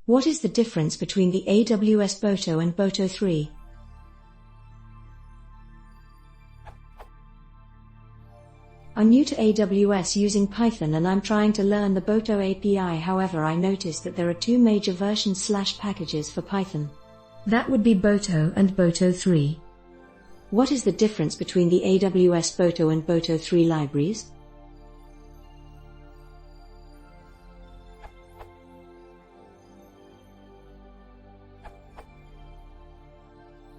What is the difference between the AWS Boto and boto3? I'm new to AWS using Python and I'm trying to learn the Boto API. However, I noticed that there are two major versions/packages for Python. That would be Boto and boto3. What is the difference between the AWS Boto and boto3 libraries?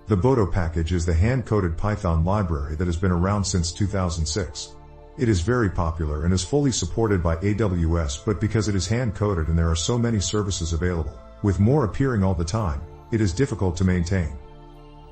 The boto package is the hand-coded Python library that has been around since 2006. It is very popular and is fully supported by AWS, but because it is hand-coded and there are so many services available, with more appearing all the time, it is difficult to maintain.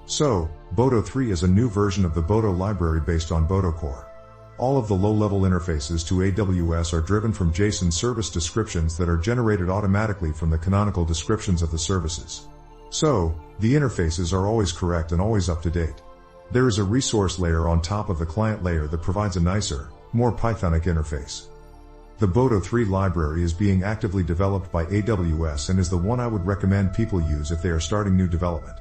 So, boto3 is a new version of the boto library based on boto core. All of the low-level interfaces to AWS are driven from JSON service descriptions that are generated automatically from the canonical descriptions of the services. So, the interfaces are always correct and always up to date. There is a resource layer on top of the client layer that provides a nicer, more Pythonic interface. The boto3 library is being actively developed by AWS and is the one I would recommend people use if they are starting new development.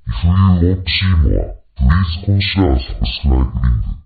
If you want to see more, please consider subscribing.